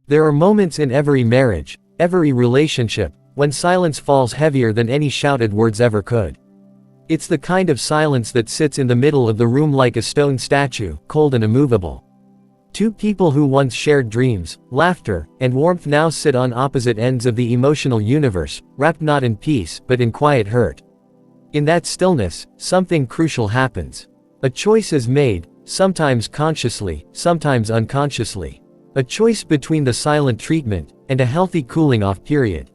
There are moments in every marriage, every relationship, when silence falls heavier than any shouted words ever could. It's the kind of silence that sits in the middle of the room like a stone statue, cold and immovable. Two people who once shared dreams, laughter, and warmth now sit on opposite ends of the emotional universe, wrapped not in peace, but in quiet hurt. In that stillness, something crucial happens. A choice is made, sometimes consciously, sometimes unconsciously. A choice between the silent treatment and a healthy cooling-off period.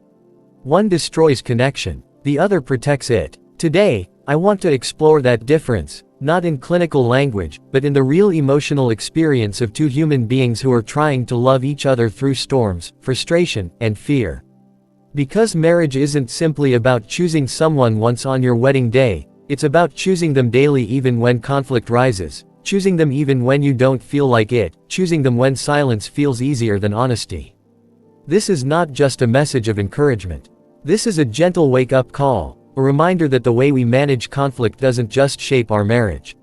One destroys connection, the other protects it. Today, I want to explore that difference, not in clinical language, but in the real emotional experience of two human beings who are trying to love each other through storms, frustration, and fear. Because marriage isn't simply about choosing someone once on your wedding day, it's about choosing them daily even when conflict rises, choosing them even when you don't feel like it, choosing them when silence feels easier than honesty. This is not just a message of encouragement. This is a gentle wake-up call, a reminder that the way we manage conflict doesn't just shape our marriage.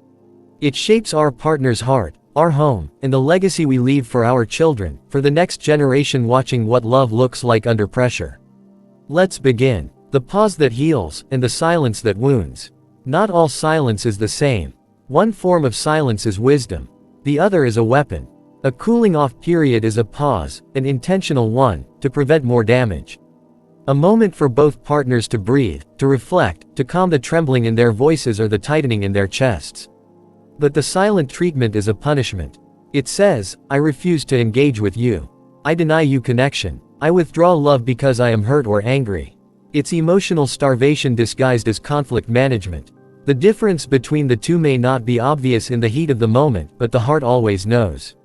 It shapes our partner's heart, our home, and the legacy we leave for our children, for the next generation watching what love looks like under pressure. Let's begin. The pause that heals, and the silence that wounds. Not all silence is the same. One form of silence is wisdom. The other is a weapon. A cooling-off period is a pause, an intentional one, to prevent more damage. A moment for both partners to breathe, to reflect, to calm the trembling in their voices or the tightening in their chests. But the silent treatment is a punishment. It says, I refuse to engage with you. I deny you connection. I withdraw love because I am hurt or angry. It's emotional starvation disguised as conflict management. The difference between the two may not be obvious in the heat of the moment, but the heart always knows.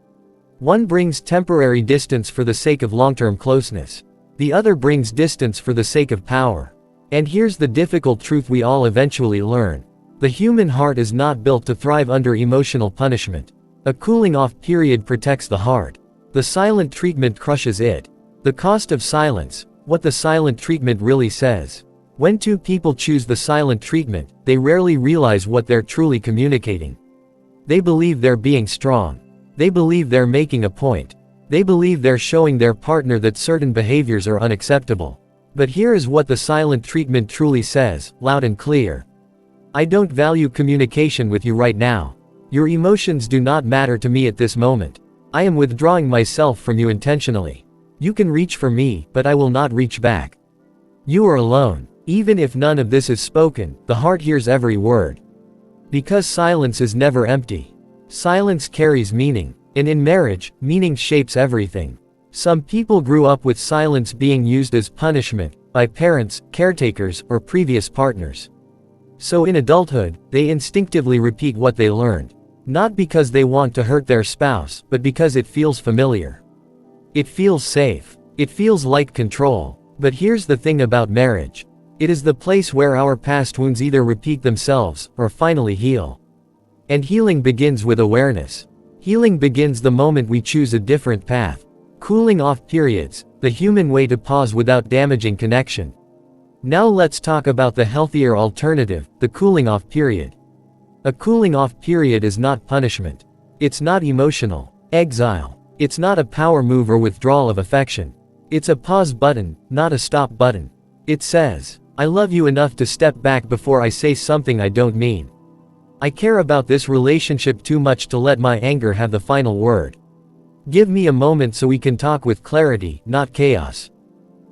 One brings temporary distance for the sake of long-term closeness. The other brings distance for the sake of power. And here's the difficult truth we all eventually learn. The human heart is not built to thrive under emotional punishment. A cooling-off period protects the heart. The silent treatment crushes it. The cost of silence, what the silent treatment really says. When two people choose the silent treatment, they rarely realize what they're truly communicating. They believe they're being strong. They believe they're making a point. They believe they're showing their partner that certain behaviors are unacceptable. But here is what the silent treatment truly says, loud and clear. I don't value communication with you right now. Your emotions do not matter to me at this moment. I am withdrawing myself from you intentionally. You can reach for me, but I will not reach back. You are alone. Even if none of this is spoken, the heart hears every word. Because silence is never empty. Silence carries meaning. And in marriage, meaning shapes everything. Some people grew up with silence being used as punishment, by parents, caretakers, or previous partners. So in adulthood, they instinctively repeat what they learned. Not because they want to hurt their spouse, but because it feels familiar. It feels safe. It feels like control. But here's the thing about marriage. It is the place where our past wounds either repeat themselves, or finally heal. And healing begins with awareness. Healing begins the moment we choose a different path. Cooling off periods, the human way to pause without damaging connection. Now let's talk about the healthier alternative, the cooling off period. A cooling off period is not punishment. It's not emotional exile. It's not a power move or withdrawal of affection. It's a pause button, not a stop button. It says, I love you enough to step back before I say something I don't mean. I care about this relationship too much to let my anger have the final word. Give me a moment so we can talk with clarity, not chaos.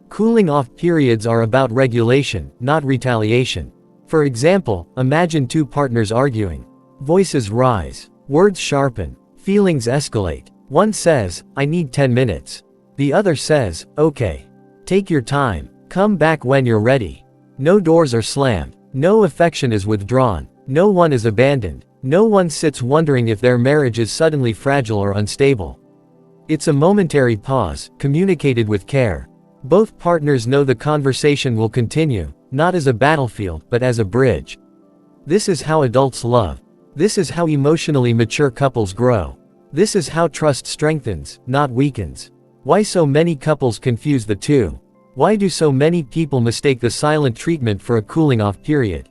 Cooling off periods are about regulation, not retaliation. For example, imagine two partners arguing. Voices rise. Words sharpen. Feelings escalate. One says, I need 10 minutes. The other says, okay. Take your time. Come back when you're ready. No doors are slammed. No affection is withdrawn. No one is abandoned. No one sits wondering if their marriage is suddenly fragile or unstable. It's a momentary pause, communicated with care. Both partners know the conversation will continue, not as a battlefield, but as a bridge. This is how adults love. This is how emotionally mature couples grow. This is how trust strengthens, not weakens. Why so many couples confuse the two? Why do so many people mistake the silent treatment for a cooling off period?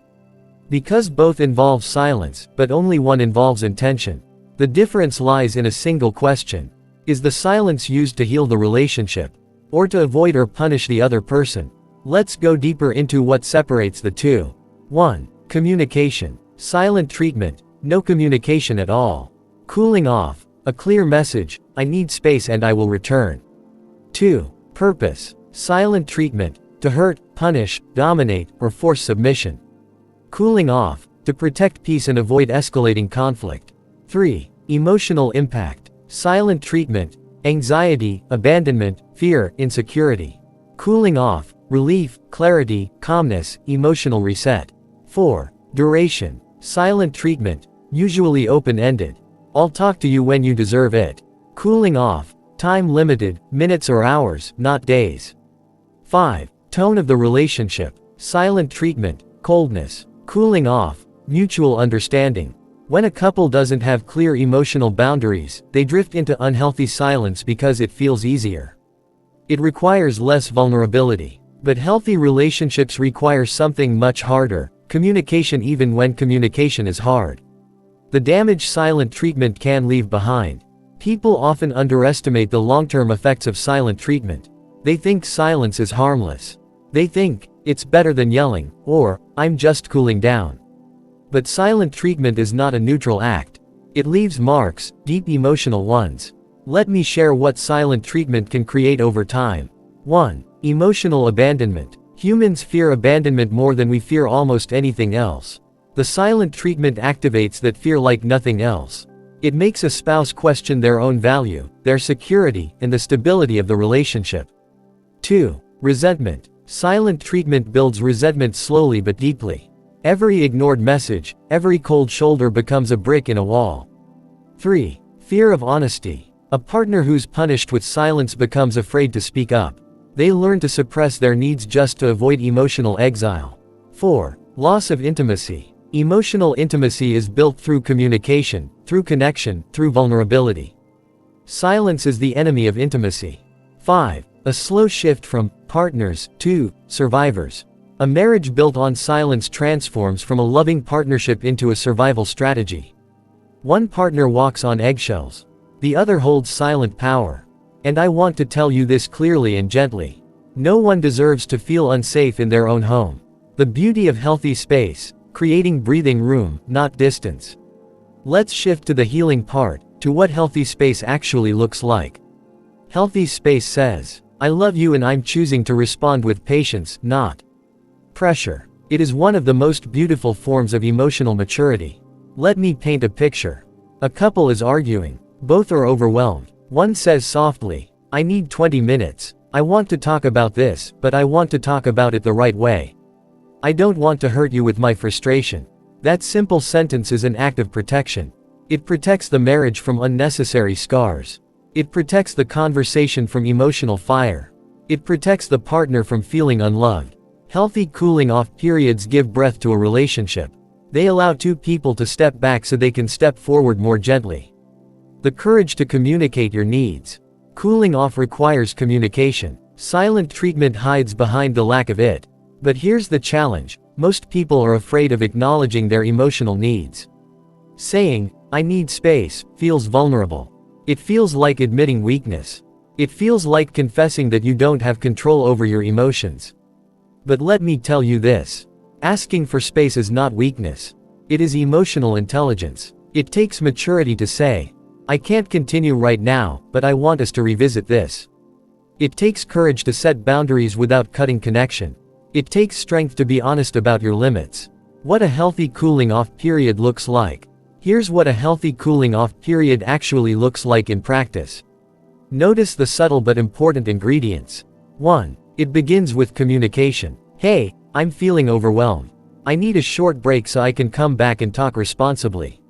Because both involve silence, but only one involves intention. The difference lies in a single question. Is the silence used to heal the relationship, or to avoid or punish the other person? Let's go deeper into what separates the two. 1. Communication. Silent treatment. No communication at all. Cooling off. A clear message, I need space and I will return. 2. Purpose. Silent treatment. To hurt, punish, dominate, or force submission. Cooling off. To protect peace and avoid escalating conflict. 3. Emotional impact. Silent treatment. Anxiety, abandonment, fear, insecurity. Cooling off. Relief, clarity, calmness, emotional reset. 4. Duration. Silent treatment. Usually open-ended. I'll talk to you when you deserve it. Cooling off. Time limited, minutes or hours, not days. 5. Tone of the relationship. Silent treatment. Coldness. Cooling off. Mutual understanding. When a couple doesn't have clear emotional boundaries, they drift into unhealthy silence because it feels easier. It requires less vulnerability. But healthy relationships require something much harder: communication, even when communication is hard. The damage silent treatment can leave behind. People often underestimate the long-term effects of silent treatment. They think silence is harmless. They think, it's better than yelling, or, I'm just cooling down. But silent treatment is not a neutral act. It leaves marks, deep emotional ones. Let me share what silent treatment can create over time. 1. Emotional abandonment. Humans fear abandonment more than we fear almost anything else. The silent treatment activates that fear like nothing else. It makes a spouse question their own value, their security, and the stability of the relationship. 2. Resentment. Silent treatment builds resentment slowly but deeply. Every ignored message, every cold shoulder becomes a brick in a wall. 3. Fear of honesty. A partner who's punished with silence becomes afraid to speak up. They learn to suppress their needs just to avoid emotional exile. 4. Loss of intimacy. Emotional intimacy is built through communication, through connection, through vulnerability. Silence is the enemy of intimacy. 5. A slow shift from partners to survivors. A marriage built on silence transforms from a loving partnership into a survival strategy. One partner walks on eggshells. The other holds silent power. And I want to tell you this clearly and gently. No one deserves to feel unsafe in their own home. The beauty of healthy space, creating breathing room, not distance. Let's shift to the healing part, to what healthy space actually looks like. Healthy space says, I love you and I'm choosing to respond with patience, not pressure. It is one of the most beautiful forms of emotional maturity. Let me paint a picture. A couple is arguing. Both are overwhelmed. One says softly, I need 20 minutes. I want to talk about this, but I want to talk about it the right way. I don't want to hurt you with my frustration. That simple sentence is an act of protection. It protects the marriage from unnecessary scars. It protects the conversation from emotional fire. It protects the partner from feeling unloved. Healthy cooling off periods give breath to a relationship. They allow two people to step back so they can step forward more gently. The courage to communicate your needs. Cooling off requires communication. Silent treatment hides behind the lack of it. But here's the challenge: most people are afraid of acknowledging their emotional needs. Saying, I need space, feels vulnerable. It feels like admitting weakness. It feels like confessing that you don't have control over your emotions. But let me tell you this. Asking for space is not weakness. It is emotional intelligence. It takes maturity to say, I can't continue right now, but I want us to revisit this. It takes courage to set boundaries without cutting connection. It takes strength to be honest about your limits. What a healthy cooling off period looks like. Here's what a healthy cooling off period actually looks like in practice. Notice the subtle but important ingredients. 1. It begins with communication. Hey, I'm feeling overwhelmed. I need a short break so I can come back and talk responsibly.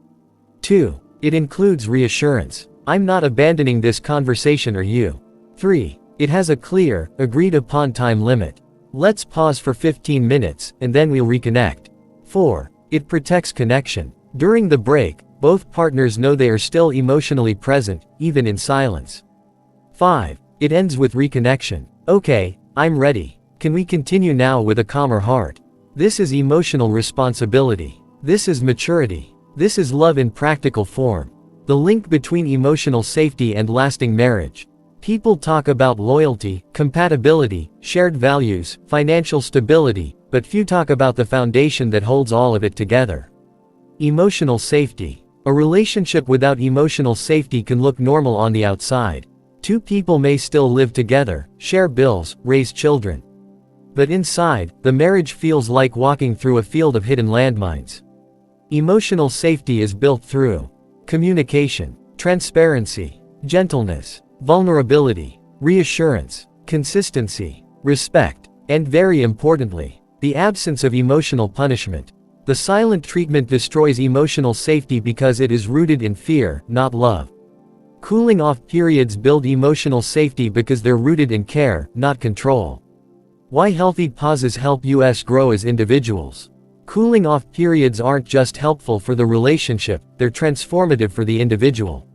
2. It includes reassurance. I'm not abandoning this conversation or you. 3. It has a clear, agreed upon time limit. Let's pause for 15 minutes, and then we'll reconnect. 4. It protects connection. During the break, both partners know they are still emotionally present, even in silence. 5. It ends with reconnection. Okay, I'm ready. Can we continue now with a calmer heart? This is emotional responsibility. This is maturity. This is love in practical form. The link between emotional safety and lasting marriage. People talk about loyalty, compatibility, shared values, financial stability, but few talk about the foundation that holds all of it together. Emotional safety. A relationship without emotional safety can look normal on the outside. Two people may still live together, share bills, raise children. But inside, the marriage feels like walking through a field of hidden landmines. Emotional safety is built through communication, transparency, gentleness, vulnerability, reassurance, consistency, respect, and very importantly, the absence of emotional punishment. The silent treatment destroys emotional safety because it is rooted in fear, not love. Cooling off periods build emotional safety because they're rooted in care, not control. Why healthy pauses help us grow as individuals. Cooling off periods aren't just helpful for the relationship, they're transformative for the individual.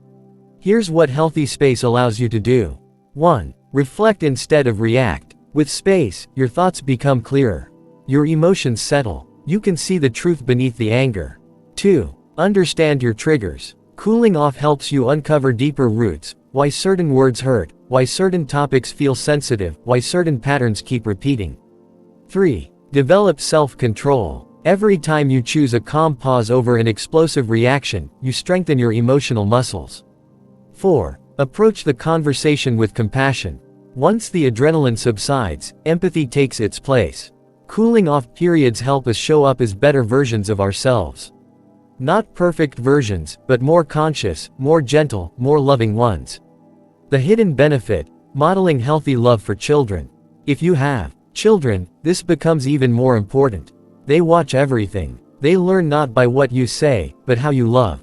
Here's what healthy space allows you to do. 1. Reflect instead of react. With space, your thoughts become clearer. Your emotions settle. You can see the truth beneath the anger. 2. Understand your triggers. Cooling off helps you uncover deeper roots, why certain words hurt, why certain topics feel sensitive, why certain patterns keep repeating. 3. Develop self-control. Every time you choose a calm pause over an explosive reaction, you strengthen your emotional muscles. 4. Approach the conversation with compassion. Once the adrenaline subsides, empathy takes its place. Cooling off periods help us show up as better versions of ourselves. Not perfect versions, but more conscious, more gentle, more loving ones. The hidden benefit: modeling healthy love for children. If you have children, this becomes even more important. They watch everything. They learn not by what you say, but how you love.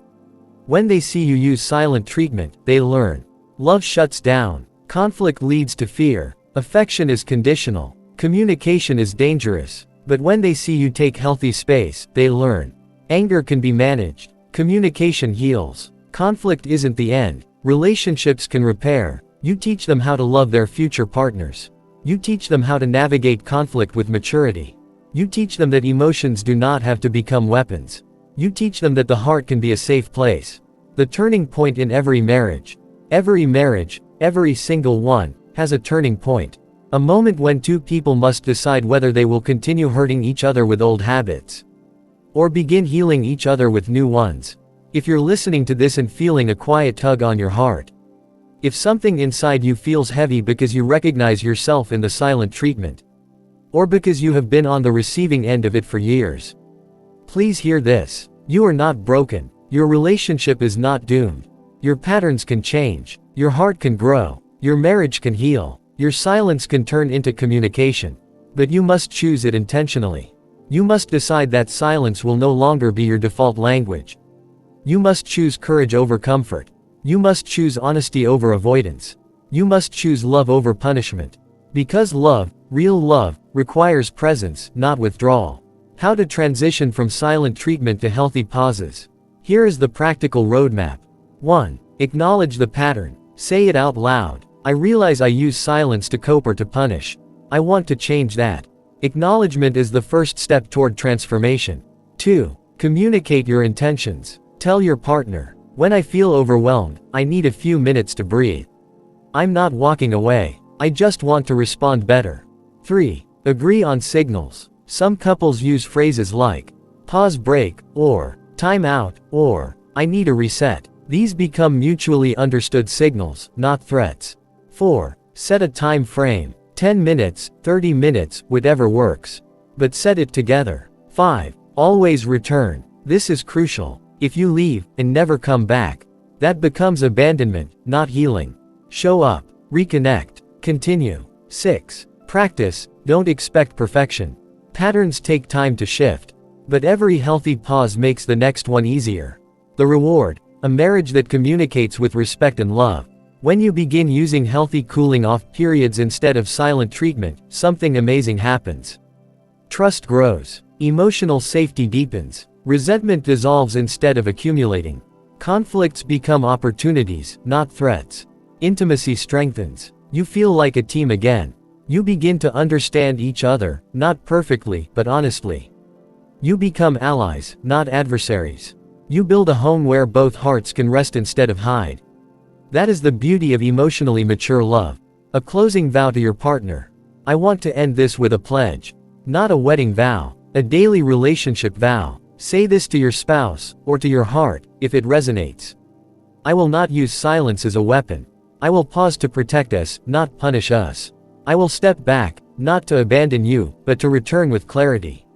When they see you use silent treatment, they learn. Love shuts down. Conflict leads to fear. Affection is conditional. Communication is dangerous. But when they see you take healthy space, they learn. Anger can be managed. Communication heals. Conflict isn't the end. Relationships can repair. You teach them how to love their future partners. You teach them how to navigate conflict with maturity. You teach them that emotions do not have to become weapons. You teach them that the heart can be a safe place. The turning point in every marriage. Every single one, has a turning point. A moment when two people must decide whether they will continue hurting each other with old habits, or begin healing each other with new ones. If you're listening to this and feeling a quiet tug on your heart, if something inside you feels heavy because you recognize yourself in the silent treatment, or because you have been on the receiving end of it for years, please hear this. You are not broken. Your relationship is not doomed. Your patterns can change. Your heart can grow. Your marriage can heal. Your silence can turn into communication. But you must choose it intentionally. You must decide that silence will no longer be your default language. You must choose courage over comfort. You must choose honesty over avoidance. You must choose love over punishment. Because love, real love, requires presence, not withdrawal. How to transition from silent treatment to healthy pauses. Here is the practical roadmap. 1. Acknowledge the pattern. Say it out loud. I realize I use silence to cope or to punish. I want to change that. Acknowledgement is the first step toward transformation. 2. Communicate your intentions. Tell your partner, when I feel overwhelmed, I need a few minutes to breathe. I'm not walking away. I just want to respond better. 3. Agree on signals. Some couples use phrases like, pause break, or, time out, or, I need a reset. These become mutually understood signals, not threats. 4. Set a time frame. 10 minutes, 30 minutes, whatever works. But set it together. 5. Always return. This is crucial. If you leave, and never come back, that becomes abandonment, not healing. Show up. Reconnect. Continue. 6. Practice. Don't expect perfection. Patterns take time to shift. But every healthy pause makes the next one easier. The reward: a marriage that communicates with respect and love. When you begin using healthy cooling off periods instead of silent treatment, something amazing happens. Trust grows. Emotional safety deepens. Resentment dissolves instead of accumulating. Conflicts become opportunities, not threats. Intimacy strengthens. You feel like a team again. You begin to understand each other, not perfectly, but honestly. You become allies, not adversaries. You build a home where both hearts can rest instead of hide. That is the beauty of emotionally mature love. A closing vow to your partner. I want to end this with a pledge. Not a wedding vow. A daily relationship vow. Say this to your spouse, or to your heart, if it resonates. I will not use silence as a weapon. I will pause to protect us, not punish us. I will step back, not to abandon you, but to return with clarity.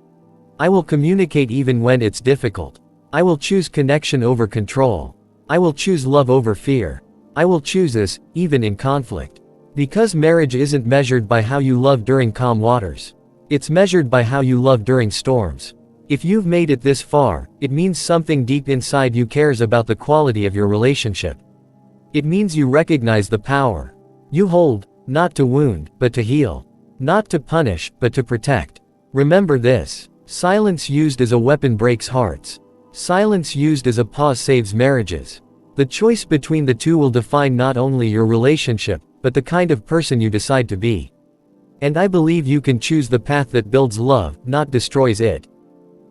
I will communicate even when it's difficult. I will choose connection over control. I will choose love over fear. I will choose us, even in conflict. Because marriage isn't measured by how you love during calm waters. It's measured by how you love during storms. If you've made it this far, it means something deep inside you cares about the quality of your relationship. It means you recognize the power you hold, not to wound, but to heal. Not to punish, but to protect. Remember this. Silence used as a weapon breaks hearts. Silence used as a pause saves marriages. The choice between the two will define not only your relationship, but the kind of person you decide to be. And I believe you can choose the path that builds love, not destroys it.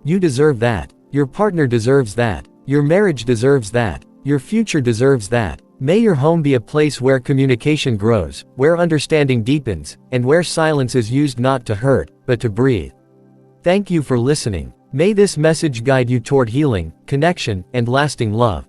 You deserve that. Your partner deserves that. Your marriage deserves that. Your future deserves that. May your home be a place where communication grows, where understanding deepens, and where silence is used not to hurt, but to breathe. Thank you for listening. May this message guide you toward healing, connection, and lasting love.